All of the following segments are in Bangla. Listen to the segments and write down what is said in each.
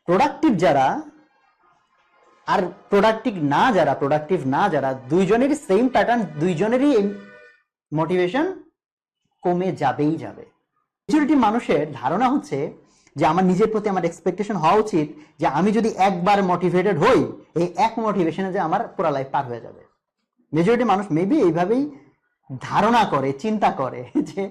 প্রোডাক্টিভ যারা আর প্রোডাক্টিভ না যারা দুইজনেরই সেম প্যাটার্ন, দুইজনেরই মোটিভেশন কমে যাবেই যাবে। মেজরিটি মানুষের ধারণা হচ্ছে যে আমার নিজের প্রতি আমার এক্সপেকটেশন হওয়া উচিত যে আমি যদি একবার মোটিভেটেড হই, এই এক মোটিভেশনে যে আমার পুরো লাইফ পার হয়ে যাবে। মেজরিটি মানুষ মেবি এইভাবেই ধারণা করে, চিন্তা করে যে,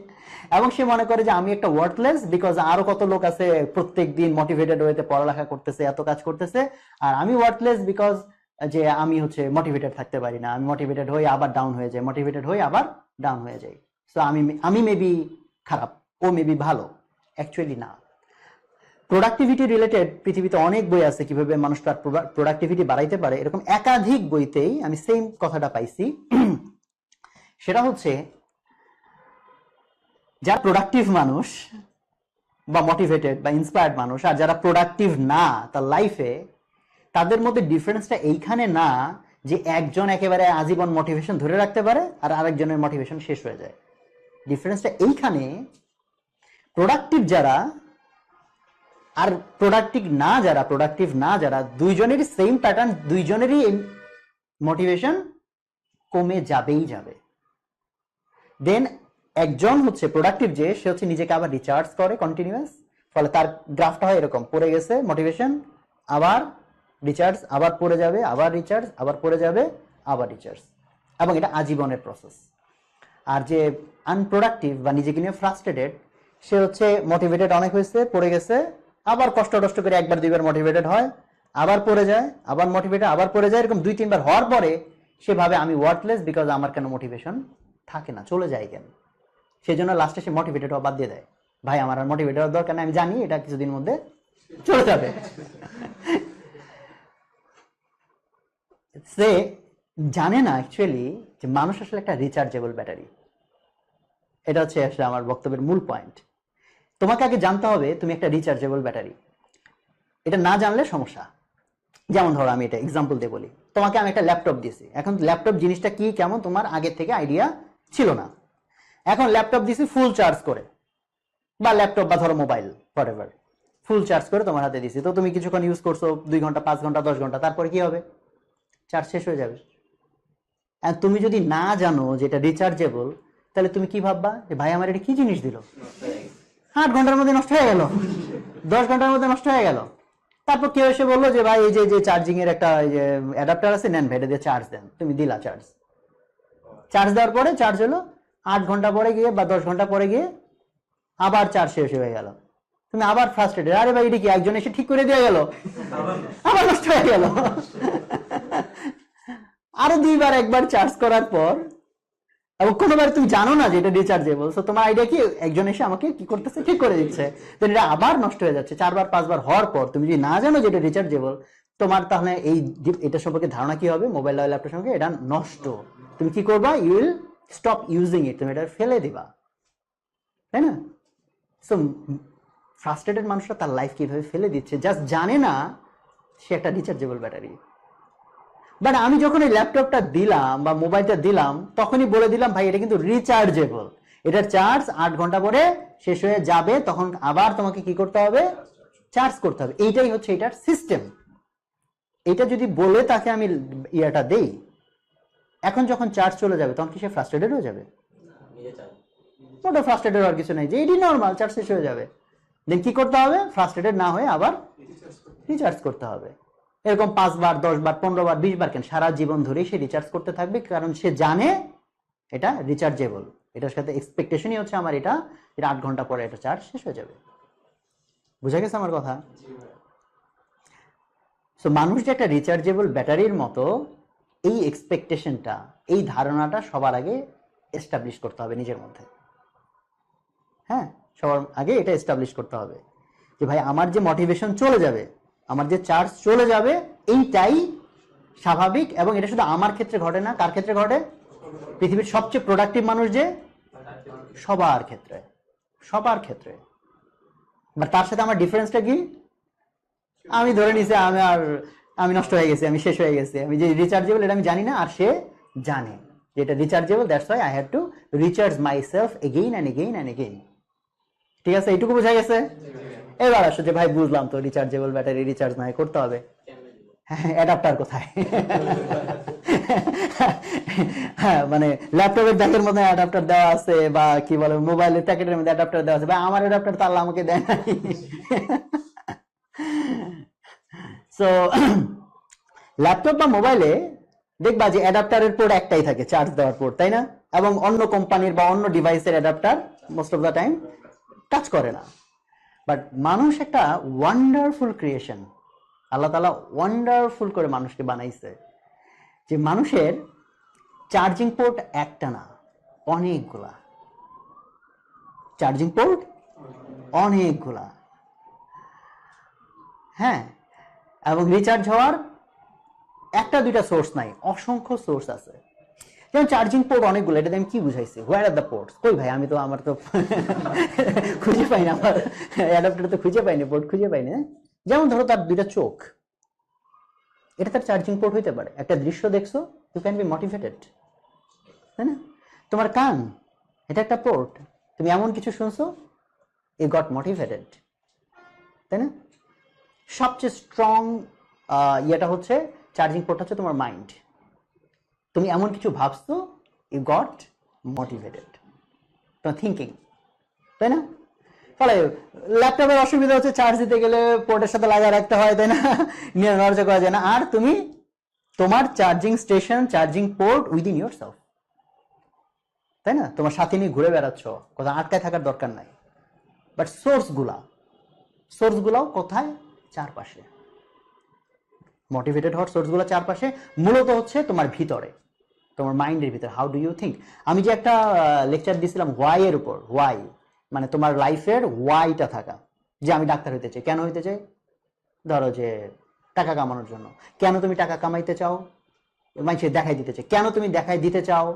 এবং সে মনে করে যে আমি একটা ওয়ার্থলেস, বিকজ আরো কত লোক আছে প্রত্যেক দিন মোটিভেটেড হইতে পড়ালেখা করতেছে, এত কাজ করতেছে, আর আমি ওয়ার্থলেস বিকজ যে আমি হচ্ছে মোটিভেটেড থাকতে পারি না, আমি মোটিভেটেড হই আবার ডাউন হয়ে যাই, মোটিভেটেড হই আবার ডাউন হয়ে যাই। সো আমি মেবি খারাপ, ও মেবি ভালো। অ্যাকচুয়ালি না। প্রোডাক্টিভিটি রিলেটেড পৃথিবীতে অনেক বই আছে কিভাবে মানুষ তার প্রোডাক্টিভিটি বাড়াইতে পারে। এরকম একাধিক বইতেই আমি সেম কথাটা পাইছি। সেটা হচ্ছে যারা প্রোডাক্টিভ মানুষ বা মোটিভেটেড বা ইন্সপায়ার্ড মানুষ, আর যারা প্রোডাক্টিভ না তার লাইফে, তাদের মধ্যে ডিফারেন্সটা এইখানে না যে একজন একেবারে আজীবন মোটিভেশন ধরে রাখতে পারে আর আরেকজনের মোটিভেশন শেষ হয়ে যায়। ডিফারেন্সটা এইখানে প্রোডাক্টিভ যারা আর প্রোডাক্টিভ না যারা দুইজনেরই সেম প্যাটার্ন, দুইজনেরই মোটিভেশন কমে যাবেই যাবে। দেন একজন হচ্ছে প্রোডাক্টিভ, যে সে হচ্ছে নিজেকে আবার রিচার্জ করে কন্টিনিউয়াস, ফলে তার গ্রাফটা হয় এরকম, পড়ে গেছে মোটিভেশন, আবার রিচার্জ, আবার পড়ে যাবে, আবার রিচার্জ, আবার পড়ে যাবে, আবার রিচার্জ, এবং এটা আজীবনের প্রসেস। আর যে আনপ্রোডাক্টিভ বা নিজেকে নিয়ে ফ্রাস্ট্রেটেড, সে হচ্ছে মোটিভেটেড অনেক হয়েছে, পড়ে গেছে, আবার কষ্ট করে একবার দুইবার মোটিভেটেড হয়, আবার পড়ে যায়, আবার মোটিভেটেড, আবার পড়ে যায়, এরকম 2-3 বার হওয়ার পরে সে ভাবে আমি ওয়ার্থলেস, বিকজ আমার কেন মোটিভেশন থাকে না, চলে যায় কেন। সেই জন্য লাস্টে সে মোটিভেটেড হওয়া বাদ দিয়ে দেয়। ভাই আমার আর মোটিভেটেড হওয়ার দরকার নেই, আমি জানি এটা কিছুদিন মধ্যে চলে যাবে। সে জানে না অ্যাকচুয়ালি যে মানুষ আসলে একটা রিচার্জেবল ব্যাটারি। এটা হচ্ছে আসলে আমার বক্তব্যের মূল পয়েন্ট। তোমাকে আগে জানতে হবে তুমি একটা রিচার্জেবল ব্যাটারি। এটা না জানলে সমস্যা। যেমন ধরো আমি এটা এক্সাম্পল দিয়ে বলি, তোমাকে আমি একটা ল্যাপটপ দিয়েছি, এখন ল্যাপটপ জিনিসটা কি কেমন তোমার আগের থেকে আইডিয়া ছিল না। এখন ল্যাপটপ দিয়েছি ফুল চার্জ করে, বা ল্যাপটপ বা ধরো মোবাইল হোয়াটএভার, ফুল চার্জ করে তোমার হাতে দিয়েছি, তো তুমি কিছুক্ষণ ইউজ করছো, 2 ঘন্টা, 5 ঘন্টা, 10 ঘন্টা, তারপরে কি হবে? চার্জ শেষ হয়ে যাবে। আর তুমি যদি না জানো যে এটা রিচার্জেবল, তাহলে তুমি কি ভাববা যে ভাই আমার এটা কি জিনিস দিল, 8 ঘন্টার মধ্যে নষ্ট হয়ে গেল, 10 ঘন্টার মধ্যে নষ্ট হয়ে গেল। তারপর কেউ এসে বললো যে ভাই এই যে চার্জিং এর একটা অ্যাডাপ্টার আছে, নেন ভাই এটা দিয়ে চার্জ দেন, তুমি দিলা চার্জ দেওয়ার পরে চার্জ হলো, 8 ঘন্টা পরে গিয়ে বা 10 ঘন্টা পরে গিয়ে আবার চার্জ শেষ হয়ে গেল। তুমি আবার ফ্রাস্ট্রেটেড, আরে ভাই এটা কি একজন এসে ঠিক করে দিয়ে গেল, আবার নষ্ট হয়ে গেল। আরো 2বার একবার চার্জ করার পর, এবং কোনোবার তুমি জানো না যে এটা রিচার্জেবল, তো তোমার আইডিয়া কি একজন এসে আমাকে কি করতেছে, ঠিক করে দিচ্ছে, তো এটা আবার নষ্ট হয়ে যাচ্ছে। 4বার 5বার হওয়ার পর তুমি যদি না জানো যে এটা রিচার্জেবল, তোমার তাহলে এটা সম্পর্কে ধারণা কি হবে? মোবাইল বা ল্যাপটপ সম্পর্কে এটা নষ্ট, তুমি কি করবা? You will stop using it, তুমি এটা ফেলে দিবা, তাই না? সো ফ্রাস্ট্রেটেড মানুষরা তার লাইফ কিভাবে ফেলে দিচ্ছে, জাস্ট জানে না সে একটা রিচার্জেবল ব্যাটারি। বাট আমি যখন এই ল্যাপটপটা দিলাম বা মোবাইলটা দিলাম, তখনই বলে দিলাম ভাই এটা কিন্তু রিচার্জেবল, এটার চার্জ 8 ঘন্টা পরে শেষ হয়ে যাবে, তখন আবার তোমাকে কি করতে হবে? চার্জ করতে হবে। এইটাই হচ্ছে এটার সিস্টেম। এটা যদি বলে তাকে আমি ইয়াটা দেই, এখন যখন চার্জ চলে যাবে তখন কি সে ফ্রাস্ট্রেটেড হয়ে যাবে? ওটা ফ্রাস্ট্রেটেড হওয়ার কিছু নাই, যে এটি নর্মাল, চার্জ শেষ হয়ে যাবে। দেন কি করতে হবে? ফ্রাস্ট্রেটেড না হয়ে আবার রিচার্জ করতে হবে। এরকম 5 বার, 10 বার, 15 বার, 20 বার কেন, সারা জীবন ধরেই সে রিচার্জ করতে থাকবে, কারণ সে জানে এটা রিচার্জেবল। এটার সাথে এক্সপেকটেশনই হচ্ছে আমার এটা 8 ঘন্টা পরে এটা চার্জ শেষ হয়ে যাবে। বুঝা গেছে আমার কথা? সো মানুষ যে একটা রিচার্জেবল ব্যাটারির মতো, এই এক্সপেকটেশনটা, এই ধারণাটা সবার আগে এস্টাবলিশ করতে হবে নিজের মধ্যে। হ্যাঁ, সবার আগে এটা এস্টাবলিশ করতে হবে যে ভাই আমার যে মোটিভেশন চলে যাবে, আমার যে চার্জ চলে যাবে, এইটাই স্বাভাবিক। এবং এটা শুধু আমার ক্ষেত্রে ঘটে না, কার ক্ষেত্রে ঘটে? পৃথিবীর সবচেয়ে প্রোডাক্টিভ মানুষ যে, সবার ক্ষেত্রে। বাট তার সাথে আমার ডিফারেন্সটা কি? আমি ধরে নিছি আমি নষ্ট হয়ে গেছি, আমি শেষ হয়ে গেছি, আমি যে রিচার্জেবল এটা আমি জানি না, আর সে জানে যে এটা rechargeable, that's why I have to recharge my self again and again and again. ঠিক আছে, এইটুকু বোঝা গেছে? এবার আসো যে ভাই বুঝলাম তো রিচার্জেবল ব্যাটারি রিচার্জ নাই করতে হবে, হ্যাঁ অ্যাডাপ্টার কোথায়? হ্যাঁ মানে ল্যাপটপের ব্যাগের মধ্যে অ্যাডাপ্টার দেওয়া আছে বা কি বলে মোবাইলের প্যাকেটের মধ্যে অ্যাডাপ্টার দেওয়া আছে, ভাই আমার অ্যাডাপ্টার তো আল্লাহ আমাকে দেয় নাই। সো ল্যাপটপ বা মোবাইলে দেখবা যে অ্যাডাপ্টারের পোর্ট একটাই থাকে, চার্জ দেওয়ার পোর্ট, তাই না? এবং অন্য কোম্পানির বা অন্য ডিভাইসের adapter most of the time কাজ করে না। বাট মানুষ একটা ওয়ান্ডারফুল ক্রিয়েশন, আল্লাহ তাআলা ওয়ান্ডারফুল করে মানুষকে বানাইছে যে মানুষের চার্জিং পোর্ট একটা না, অনেকগুলা চার্জিং পোর্ট, অনেকগুলা। হ্যাঁ, এবং রিচার্জ হওয়ার একটা দুইটা সোর্স নাই, অসংখ্য সোর্স আছে। যেমন চার্জিং পোর্ট অনেকগুলো, এটা আমি কি বুঝাইছি, হোয়ার আর দ্য পোর্টস? কই ভাই আমি তো আমার তো খুঁজে পাই না, আমার অ্যাডাপ্টার তো খুঁজে পাইনি, পোর্ট খুঁজে পাইনি। যেমন ধরো তার দুইটা চোখ, এটা তার চার্জিং পোর্ট হইতে পারে। একটা দৃশ্য দেখছো, ইউ ক্যান বি মোটিভেটেড, তাই না? তোমার কান, এটা একটা পোর্ট, তুমি এমন কিছু শুনছো, ইউ গট মোটিভেটেড, তাই না? সবচেয়ে স্ট্রং ইয়েটা হচ্ছে চার্জিং পোর্ট হচ্ছে তোমার মাইন্ড, তুমি এমন কিছু ভাবছো, ইউ গট মোটিভেটেড, তোমার থিঙ্কিং, তাই না? ফলে ল্যাপটপের অসুবিধা হচ্ছে চার্জ দিতে গেলে পোর্টের সাথে লাগিয়ে রাখতে হয়, তাই না? নিয়ে নড়াচড়া করা যায় না। আর তুমি তোমার charging station, charging port within your self, তাই না? তোমার সাথে নিয়ে ঘুরে বেড়াচ্ছ, কোথাও আটকায় থাকার দরকার নাই। বাট সোর্সগুলাও কোথায়? চারপাশে। মোটিভেটেড হওয়ার সোর্সগুলো চারপাশে, মূলত হচ্ছে তোমার ভিতরে, তোমার মাইন্ডের ভিতরে। How do you think? আমি যে একটা লেকচার দিয়েছিলাম ওয়াই এর উপর, ওয়াই মানে তোমার লাইফের ওয়াইটা থাকা, যে আমি ডাক্তার হইতে চাই, কেন হইতে চাই? ধরো যে টাকা কামানোর জন্য। কেন তুমি টাকা কামাইতে চাও? মানুষের দেখাই দিতে চাই। কেন তুমি দেখাই দিতে চাও?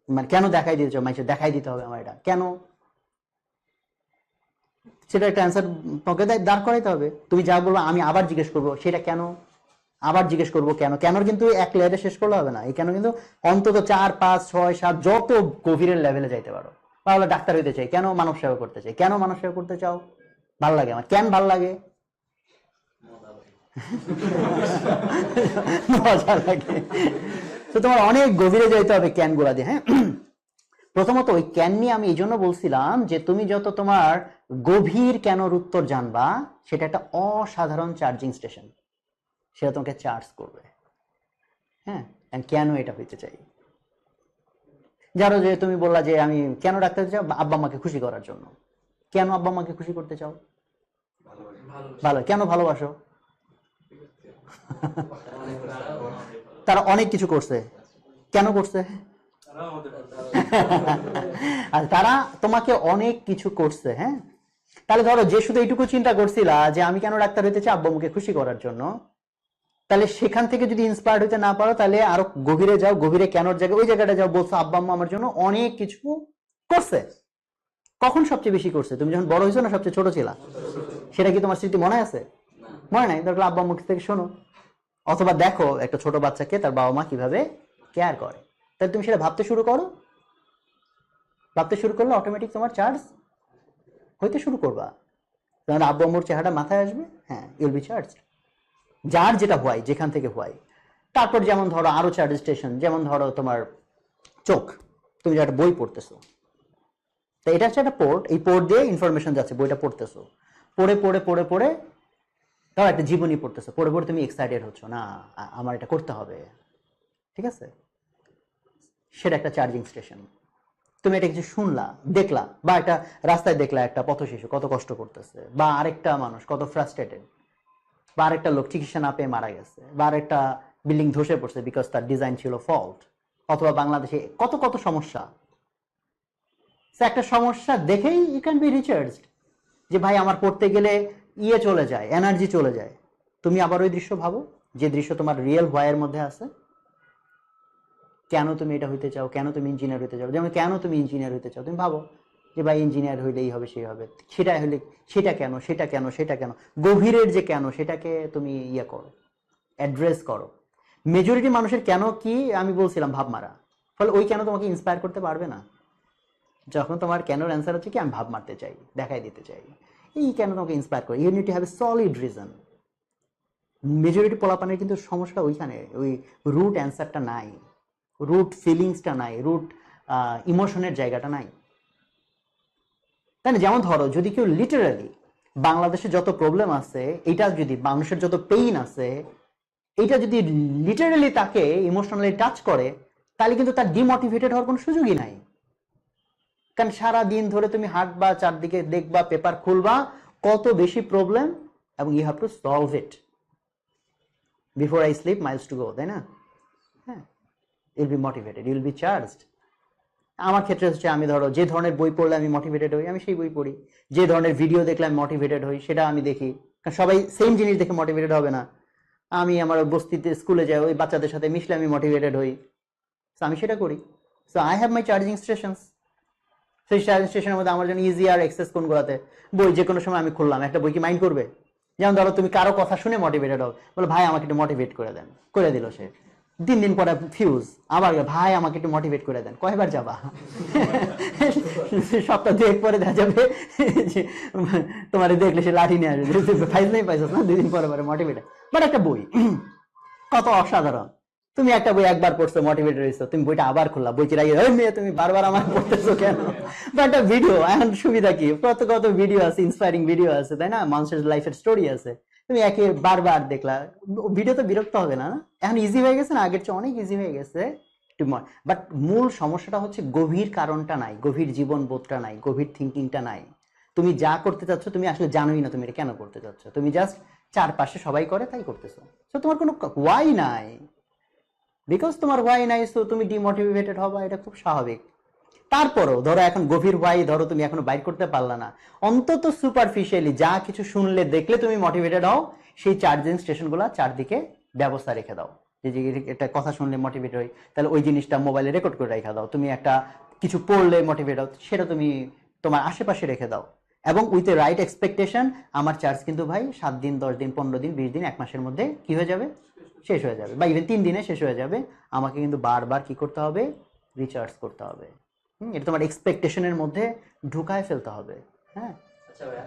মানে কেন দেখাই দিতে চাও? মানুষের দেখাই দিতে হবে আমার এটা, কেন? সেটা একটা অ্যান্সার তোমাকে দাঁড় করাইতে হবে। তুমি যা বলবো আমি আবার জিজ্ঞেস করবো সেটা কেন, আবার জিজ্ঞেস করবো কেন। কেনর কিন্তু এক লেয়ারে শেষ করলে হবে না, এই কেন কিন্তু অন্তত 4, 5, 6, 7 যত গভীরের লেভেলে যাইতে পারো। তাহলে ডাক্তার হইতে চাই, কেন? মানব সেবা করতে চাই, কেন? মানব সেবা করতে চাও? ভাল লাগে আমার, কেন ভাল লাগে? মজা লাগে। তো তোমার অনেক গভীরে যাইতে হবে ক্যান গুলা দিয়ে। হ্যাঁ, প্রথমত ওই ক্যান নিয়ে আমি এই জন্য বলছিলাম যে তুমি যত তোমার গভীর কেনর উত্তর জানবা, সেটা একটা অসাধারণ চার্জিং স্টেশন, সেটা তোমাকে চার্জ করবে। হ্যাঁ, কেন এটা হইতে চাই? ধরো যে তুমি বললা যে আমি কেন ডাক্তার চাও? আব্বা আম্মাকে খুশি করার জন্য। কেন আব্বা আম্মাকে খুশি করতে চাও? ভালো। কেন ভালোবাসো? তারা অনেক কিছু করছে, কেন করছে? আর তারা তোমাকে অনেক কিছু করছে। হ্যাঁ, তাহলে ধরো যে শুধু এইটুকু চিন্তা করছিলা যে আমি কেন ডাক্তার হইতে চাই? আব্বা আম্মুকে খুশি করার জন্য, তাহলে সেখান থেকে যদি ইন্সপায়ার্ড হইতে না পারো, তাহলে আরো গভীরে যাও, গভীরে কেনর জায়গায়, ওই জায়গাটা যাও, বলছো আব্বা আম্মা আমার জন্য অনেক কিছু করছে। কখন সবচেয়ে বেশি করছে? তুমি যখন বড় হয়েছো না সবচেয়ে ছোট ছিলা? সেটা কি তোমার স্মৃতি মনে আছে? মনে নাই? দরকার আব্বা আম্মুর থেকে শোনো, অথবা দেখো একটা ছোট বাচ্চাকে তার বাবা মা কিভাবে কেয়ার করে, তাহলে তুমি সেটা ভাবতে শুরু করো। ভাবতে শুরু করলে অটোমেটিক তোমার চার্জ হইতে শুরু করবা, তোমার আব্বু আম্মুর চেহারা মাথায় আসবে। হ্যাঁ, ইউল বি চার্জ, যার যেটা হয়, যেখান থেকে হয়। তারপর যেমন ধরো আরো চার্জ স্টেশন, যেমন ধরো তোমার চোখ, তুমি যে একটা বই পড়তেছো, তো এটা হচ্ছে একটা পোর্ট, এই পোর্ট দিয়ে ইনফরমেশন যাচ্ছে, বইটা পড়তেছো, পড়ে পড়ে পড়ে পড়ে ধরো একটা জীবনী পড়তেছো, পড়ে পড়ে তুমি এক্সাইটেড হচ্ছ, না আমার এটা করতে হবে, ঠিক আছে? সেটা একটা চার্জিং স্টেশন। তুমি এটা কিছু শুনলা, দেখলা, বা একটা রাস্তায় দেখলা একটা পথ শিশু কত কষ্ট করতেছে, বা আরেকটা মানুষ কত ফ্রাস্ট্রেটেড, বা আরেকটা লোক চিকিৎসা না পেয়ে মারা গেছে, বা আরেকটা বিল্ডিং ধসে পড়ছে বিকজ তার ডিজাইন ছিল ফল্ট, অথবা বাংলাদেশে কত কত সমস্যা। একটা সমস্যা দেখেই ইউ ক্যান বি রিচার্জড, যে ভাই আমার পড়তে গেলে ইয়ে চলে যায়, এনার্জি চলে যায়। তুমি আবার ওই দৃশ্য ভাবো, যে দৃশ্য তোমার রিয়েল ভয়ের মধ্যে আছে। কেন তুমি এটা হইতে চাও? কেন তুমি ইঞ্জিনিয়ার হইতে চাও? যেমন কেন তুমি ইঞ্জিনিয়ার হইতে চাও? তুমি ভাবো যে ভাই ইঞ্জিনিয়ার হইলেই হবে, সেই হবে, সেটা হলে সেটা কেন, সেটা কেন, সেটা কেন, গভীরের যে কেন, সেটাকে তুমি ইয়ে করো, অ্যাড্রেস করো। মেজরিটি মানুষের কেন কি আমি বলছিলাম ভাব মারা, ফলে ওই কেন তোমাকে ইন্সপায়ার করতে পারবে না। যখন তোমার কেনর অ্যান্সার হচ্ছে কি আমি ভাব মারতে চাই, দেখাই দিতে চাই, এই কেন তোমাকে ইন্সপায়ার করে? You need to have a solid reason. Majority পোলাপানের কিন্তু সমস্যা ওইখানে, ওই রুট অ্যান্সারটা নাই, রুট ফিলিংসটা নাই, রুট ইমোশনের জায়গাটা নাই, তাই না? যেমন ধরো যদি কেউ লিটারালি বাংলাদেশে যত প্রবলেম আছে, এটা যদি মানুষের যত পেইন আছে, এটা যদি লিটারালি তাকে ইমোশনালি টাচ করে, তাহলে কিন্তু তার ডিমোটিভেটেড হওয়ার কোনো সুযোগই নাই। কারণ সারা দিন ধরে তুমি হাঁটবা, চারদিকে দেখবা, পেপার খুলবা, কত বেশি প্রবলেম, এবং you have to solve it before I sleep miles to go, তাই না? হ্যাঁ, you'll be motivated, you'll be charged. আমার ক্ষেত্রে হচ্ছে আমি ধরো যে ধরনের বই পড়লে আমি মোটিভেটেড হই, আমি সেই বই পড়ি। যে ধরনের ভিডিও দেখলে আমি মোটিভেটেড হই, সেটা আমি দেখি। কারণ সবাই সেম জিনিস দেখে মোটিভেটেড হবে না। আমি আমার বস্তিতে স্কুলে যাই, ওই বাচ্চাদের সাথে মিশলে আমি মোটিভেটেড হই, সো আমি সেটা করি। So I have my charging stations. সেই চার্জিং স্টেশনের মধ্যে আমার জন্য ইজি আর এক্সেস কোনগুলোতে? বই যে কোনো সময় আমি খুললাম, একটা বই কি মাইন্ড করবে? যেমন ধরো তুমি কারো কথা শুনে মোটিভেটেড হও, বলো ভাই আমাকে একটু মোটিভেট করে দেন, করে দিল সে। 3 দিন পরে ফিউজ, আবার ভাই আমাকে একটু মোটিভেট করে দেন। কয়বার যাবা? সপ্তাহ 2 পরে দেখা যাবে যে তোমার দেখলে সে লাঠি নিয়ে আসবে, ফাইজ নেই পাইছ না, 2 দিন পরে পরে মোটিভেট। বাট একটা বই কত অসাধারণ, তুমি একটা বই একবার পড়ছো, মোটিভেটেড হয়েছো, তুমি বইটা আবার খুললা, বই চিরাই মেয়ে তুমি বারবার আমার পড়তেছো কেন? বা একটা ভিডিও, এখন সুবিধা কি, কত ভিডিও আছে, ইন্সপায়ারিং ভিডিও আছে, তাই না? মানুষের লাইফের স্টোরি আছে, তুমি একে বারবার দেখলা, ভিডিও তো বিরক্ত হবে না? এখন ইজি হয়ে গেছে না, আগের চেয়ে অনেক ইজি হয়ে গেছে। বাট মূল সমস্যাটা হচ্ছে গভীর কারণটা নাই, গভীর জীবন বোধটা নাই, গভীর থিঙ্কিংটা নাই। তুমি যা করতে চাচ্ছ তুমি আসলে জানোই না তুমি এটা কেন করতে চাচ্ছ, তুমি জাস্ট চারপাশে সবাই করে তাই করতেছো। তো তোমার কোনো ওয়াই নাই, বিকজ তোমার ওয়াই নাই, সো তুমি ডিমোটিভেটেড হবা, এটা খুব স্বাভাবিক। তারপরও ধরো এখন গভীর ওয়াই ধরো তুমি এখনো বাইর করতে পারলা না, অন্তত সুপারফিশিয়ালি যা কিছু শুনলে দেখলে তুমি মোটিভেটেড হও, সেই চার্জিং স্টেশনগুলো চারদিকে ব্যবস্থা রেখে দাও। যে একটা কথা শুনলে মোটিভেট হই, তাহলে ওই জিনিসটা মোবাইলে রেকর্ড করে রেখে দাও। তুমি একটা কিছু পড়লে মোটিভেট হও, সেটা তুমি তোমার আশেপাশে রেখে দাও। এবং উইথ এ রাইট এক্সপেকটেশন, আমার চার্জ কিন্তু ভাই 7 দিন, 10 দিন, 15 দিন, 20 দিন, 1 মাসের মধ্যে কি হয়ে যাবে? শেষ হয়ে যাবে, বা ইভেন 3 দিনে শেষ হয়ে যাবে। আমাকে কিন্তু বারবার কি করতে হবে? রিচার্জ করতে হবে। এটা তোমার এক্সপেকটেশনের মধ্যে ঢুকায় ফেলতে হবে। হ্যাঁ।